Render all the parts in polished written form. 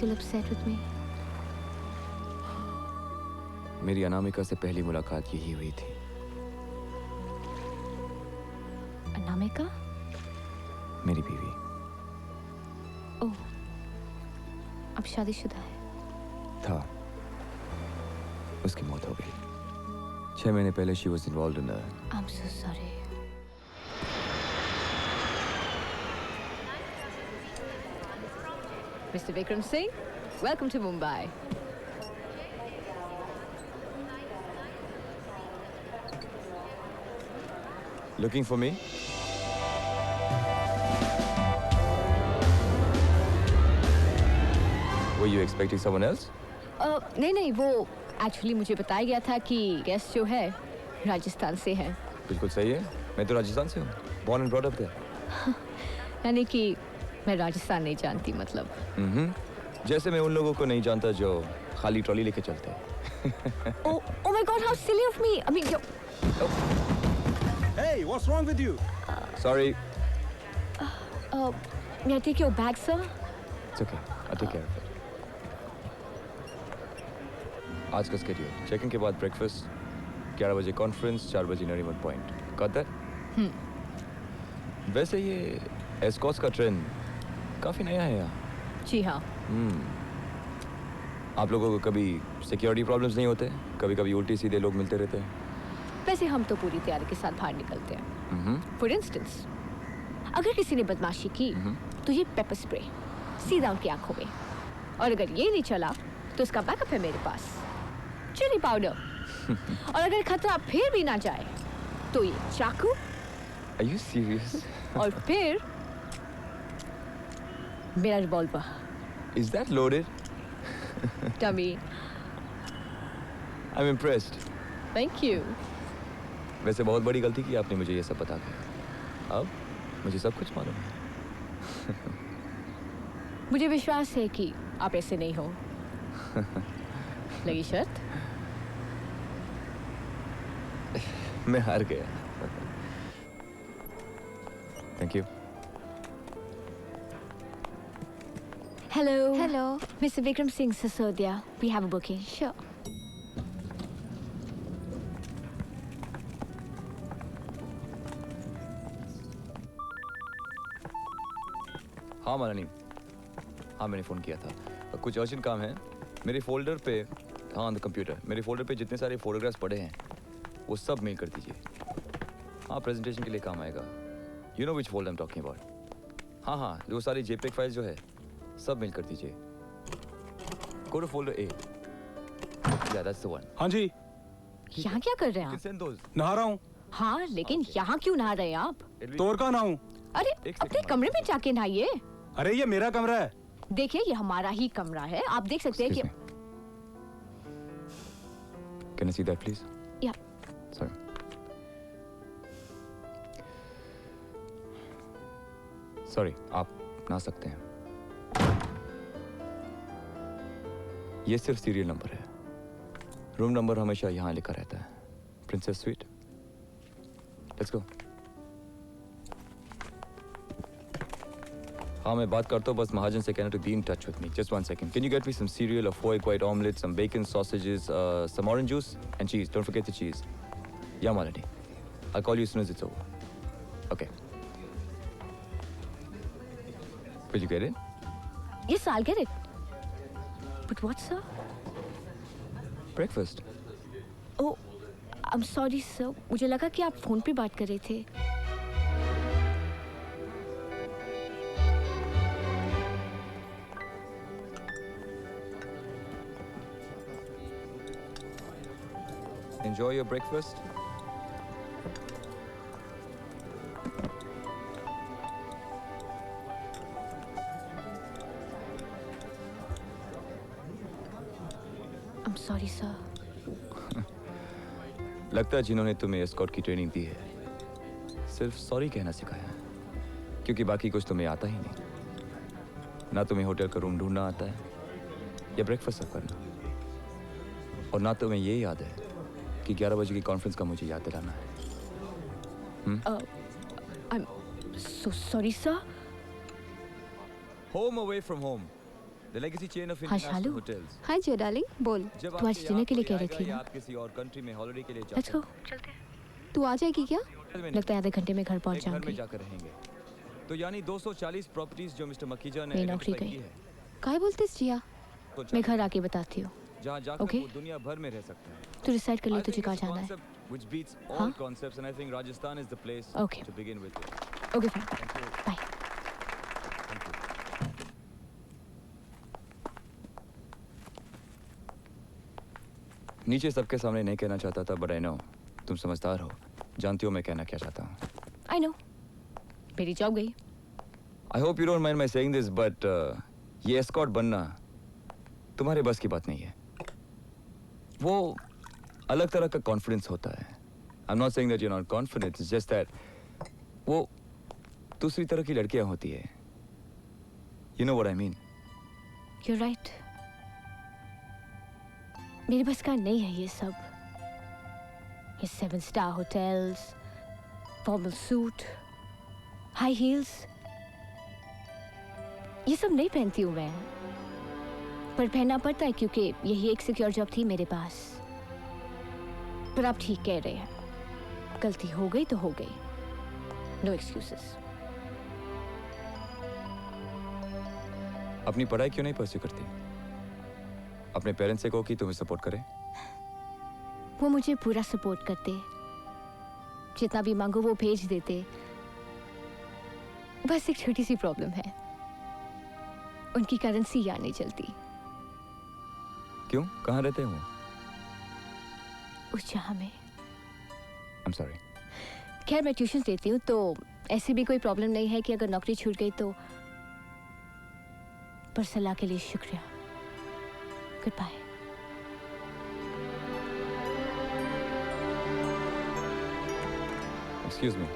still upset with me? मेरी अनामिका से पहली मुलाकात यही हुई थी। अनामिका? मेरी बीवी। ओह, अब शादीशुदा है? था। उसकी मौत हो गई 6 महीने पहले। She was involved in a... I'm so sorry. Mr. Vikram Singh, welcome to Mumbai. Looking for me? Were you expecting someone else? नहीं, वो एक्चुअली मुझे बताया गया था कि गेस्ट जो है राजस्थान से है। बिल्कुल सही है, मैं तो राजस्थान से हूँ। Born and brought up there. यानी कि मैं राजस्थान नहीं जानती मतलब। जैसे मैं उन लोगों को नहीं जानता जो खाली ट्रॉली लेके चलते हैं। Oh my God, how silly of me. I mean, Hey, what's wrong with you? Sorry. may I take your bag, sir? It's okay. I'll take care of it. आज का स्केड्यूल चेकिंग के बाद breakfast, 11 बजे conference, 4 बजे Nariman point. Got that? वैसे ये Escorts का trend काफी नया है यहाँ। जी हाँ। आप लोगों को कभी सिक्योरिटी प्रॉब्लम्स नहीं होते? कभी कभी उल्टी सीधे लोग मिलते रहते हैं? वैसे हम तो पूरी तैयारी के साथ बाहर निकलते हैं। फॉर इंस्टेंस, अगर किसी ने बदमाशी की तो ये पेपर स्प्रे सीधा उनकी आंखों में, और अगर ये नहीं चला तो उसका बैकअप है मेरे पास, चिली पाउडर। और अगर खतरा फिर भी ना जाए तो ये चाकू। Are you serious? और फिर मेरा revolver. Is that loaded? Dummy. I'm impressed. Thank you. वैसे बहुत बड़ी गलती की आपने मुझे ये सब बता के। अब मुझे सब कुछ मालूम है। मुझे विश्वास है कि आप ऐसे नहीं हो। लगी शर्त? मैं हार गया। Thank you. Hello. Hello. Mr. Vikram Singh Sisodia. We have a booking. Sure. हाँ माननी, हाँ मैंने फ़ोन किया था। कुछ अर्जेंट काम है मेरे फोल्डर पे। हाँ ऑन द कंप्यूटर मेरे फोल्डर पे जितने सारे फोटोग्राफ्स पड़े हैं वो सब मेल कर दीजिए। हाँ प्रेजेंटेशन के लिए काम आएगा। You know which folder I am talking about. हाँ हाँ वो सारी जेपेग फाइल्स जो है सब मेल कर दीजिए। गो टू फोल्डर ए। या दैट्स द वन। हाँ जी। यहाँ क्या कर रहे हैं आप? नहा रहा हूँ। हाँ, लेकिन यहाँ क्यों नहा रहे हैं आप? तोड़ का नहाऊं? अरे अपने कमरे में जाके नहाइए। अरे ये मेरा कमरा है। देखिए ये हमारा ही कमरा है, आप देख सकते हैं कि। Can I see that please? Yeah. Sorry. Sorry, आप ना सकते हैं। ये सिर्फ सीरियल नंबर है। रूम नंबर हमेशा यहाँ लिखा रहता है। Princess sweet. Let's go. हाँ मैं बात करता हूँ बस महाजन से कहना to be in touch with me. Just 1 second. Can you get me some cereal, a 4 egg white omelette, some bacon, sausages, some orange juice and cheese. Don't forget the cheese. Yeah, Malini. I'll call you as soon as it's over. Okay. Will you get it? Yes, I'll get it. But what, sir? Breakfast. Oh, I'm sorry, sir. मुझे लगा कि आप phone पे बात कर रहे थे। Enjoy your breakfast. I'm sorry, sir. लगता है जिन्होंने तुम्हें एस्कॉर्ट की ट्रेनिंग दी है सिर्फ सॉरी कहना सिखाया है, क्योंकि बाकी कुछ तुम्हें आता ही नहीं। ना तुम्हें होटल का रूम ढूंढना आता है या ब्रेकफास्ट सर्व करना, और ना तुम्हें ये याद है कि 11 बजे की कॉन्फ्रेंस का मुझे याद दिलाना है। I'm so sorry, sir. Home away from home. The legacy chain of हाँ, international शालू। hotels. हाय जिया डार्लिंग, बोल। जब तू आज आपके डिनर यहाँ के लिए कोई कह रही आएगा थी या ना? आप किसी और कंट्री में हॉलिडे के लिए लेट्स जाते गो। तू आ जाएगी क्या? हैं, लगता है आधे घंटे में घर पहुंच एक घर में जाऊंगी। जाकर रहेंगे। तो यानी 240 प्रॉपर्टीज जो मिस्टर मकीजा ने मेरी नौकरी आइडेंटिफाई की गई। है, काय बोलतीस जिया? तो मैं घर आके बताती हूँ। जहाँ जाकर Okay. वो दुनिया भर में रह सकता है। तू डिसाइड कर ले I तुझे think कहाँ it's a जाना है। concept which beats all हाँ? concepts and I think Rajasthan is the place Okay. to begin with. Okay fine, Thank you. Bye. Thank you. नीचे सबके सामने नहीं कहना चाहता था, बट आई नो तुम समझदार हो, जानती हो मैं कहना क्या चाहता हूँ। आई नो, मेरी जॉब गई। I hope you don't mind my saying this, but ये एस्कॉर्ट बनना तुम्हारे बस की बात नहीं है। वो अलग तरह का कॉन्फिडेंस होता है। I am not saying that you are not confident, it's just that वो दूसरी तरह की लड़कियां होती है। You know what I mean. You're right. मेरे बस का नहीं है ये सब। ये 7 star hotels, formal suit, high heels, ये सब नहीं पहनती हूँ मैं, पर पहनना पड़ता है क्योंकि यही एक सिक्योर जॉब थी मेरे पास। पर आप ठीक कह रहे हैं, गलती हो गई तो हो गई, नो एक्सक्यूजेस। अपनी पढ़ाई क्यों नहीं परस्यू करती? अपने पेरेंट्स से कहो कि तुम्हें सपोर्ट करें। वो मुझे पूरा सपोर्ट करते, जितना भी मांगो वो भेज देते। बस एक छोटी सी प्रॉब्लम है, उनकी करेंसी यहाँ नहीं चलती। क्यों, कहाँ रहते हो? उस जहाँ में। I am sorry. खैर मैं ट्यूशन देती हूँ तो ऐसी भी कोई प्रॉब्लम नहीं है कि अगर नौकरी छूट गई तो। पर सलाह के लिए शुक्रिया। Good bye. Excuse me.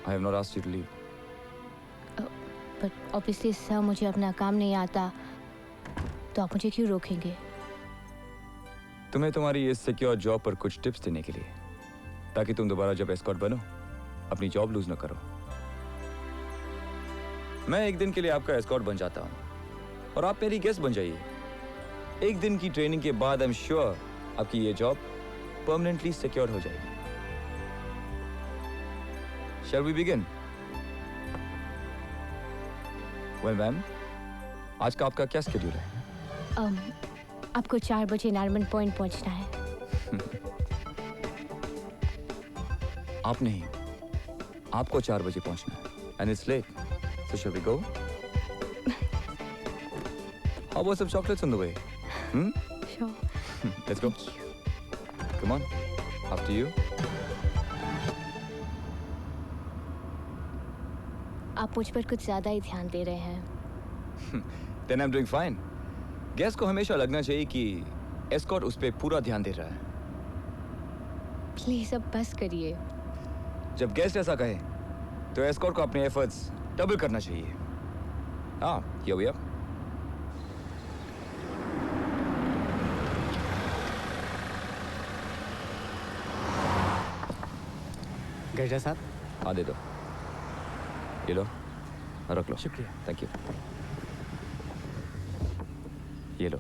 I have not asked you to leave. But obviously sir, मुझे अपना काम नहीं आता तो आप मुझे क्यों रोकेंगे? तुम्हें तुम्हारी इस सिक्योर जॉब पर कुछ टिप्स देने के लिए, ताकि तुम दोबारा जब एस्कॉर्ट बनो अपनी जॉब लूज न करो। मैं एक दिन के लिए आपका एस्कॉर्ट बन जाता हूं और आप मेरी गेस्ट बन जाइए। एक दिन की ट्रेनिंग के बाद आई एम श्योर आपकी ये जॉब परमानेंटली सिक्योर हो जाएगी। Shall we begin? Well, ma'am, आज का आपका क्या स्केड्यूल है? आपको 4 बजे नारमन पॉइंट पहुंचना है। आप नहीं, आपको 4 बजे पहुंचना है and it's late. So shall we go? How about some chocolates on the way? Sure. Let's go. Come on. After you. आप मुझ पर कुछ ज्यादा ही ध्यान दे रहे हैं। Then I'm doing fine. Guest को हमेशा लगना चाहिए कि एस्कॉर्ट उस पर पूरा ध्यान दे रहा है। प्लीज अब बस करिए। जब गेस्ट ऐसा कहे तो एस्कॉर्ट को अपने एफर्ट्स डबल करना चाहिए। हाँ, ये भैया। गैजा साहब, हाँ दे दो, ये लो, रख लो। शुक्रिया। Thank you. ये लो,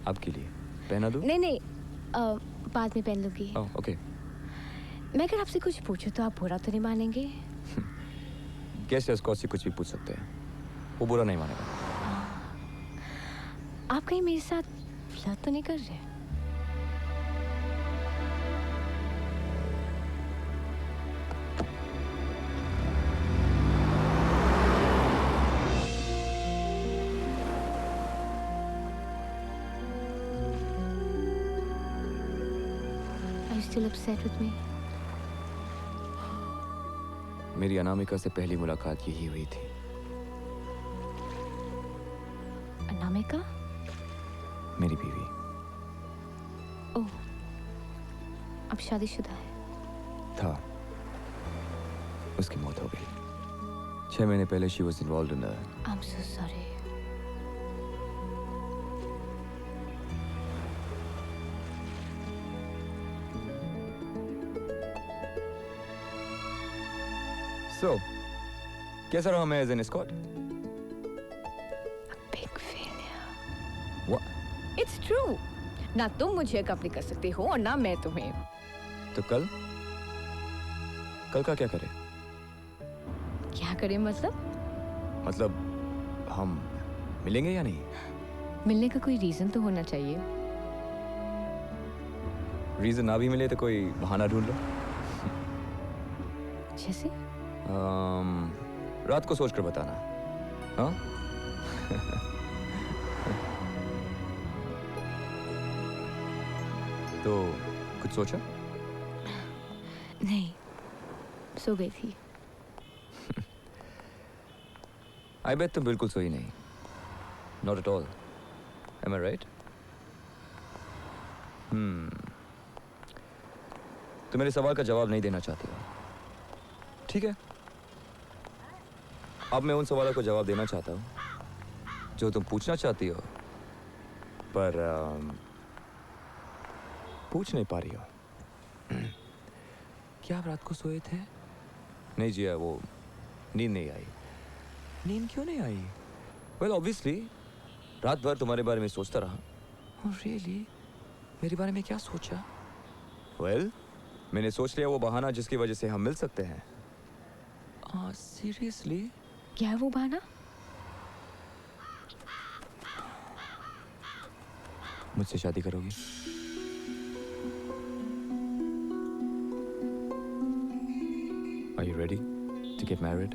आपके लिए। पहना दूँ? नहीं नहीं, बाद में पहन लूंगी। ओह, ओके। मैं अगर आपसे कुछ पूछूं तो आप बुरा तो नहीं मानेंगे? गेस्ट एस्कॉर्ट से कुछ भी पूछ सकते हैं, वो बुरा नहीं मानेगा। आप कहीं मेरे साथ फ्लर्ट तो नहीं कर रहे? Are you still upset with me? मेरी अनामिका से पहली मुलाकात यही हुई थी। अनामिका? मेरी बीवी। ओह, अब शादीशुदा है? था, उसकी मौत हो गई 6 महीने पहले। She was involve in I'm so sorry. So, कैसा रहा मैं as an escort? A big it's true. ना तुम मुझे कपड़ी कर सकते हो और ना मैं तुम्हें। तो कल का क्या करें? क्या करें मतलब हम मिलेंगे या नहीं? मिलने का कोई रीजन तो होना चाहिए। रीजन ना भी मिले तो कोई बहाना ढूंढ लो। जैसे? रात को सोचकर बताना। हाँ? तो कुछ सोचा? नहीं, सो गई थी। आई बेट तुम बिल्कुल सोई नहीं। Not at all. Am I right? तो मेरे सवाल का जवाब नहीं देना चाहती हो? ठीक है, अब मैं उन सवालों को जवाब देना चाहता हूँ जो तुम पूछना चाहती हो पर पूछ नहीं पा रही हो। क्या आप रात को सोए थे? नहीं जिया, वो नींद नहीं आई। नींद क्यों नहीं आई? वेल ऑब्वियसली रात भर तुम्हारे बारे में सोचता रहा। Oh, really? मेरे बारे में क्या सोचा? वेल मैंने सोच लिया वो बहाना जिसकी वजह से हम मिल सकते हैं। सीरियसली? क्या है वो बहाना? मुझसे शादी करोगी? Are you ready to get married?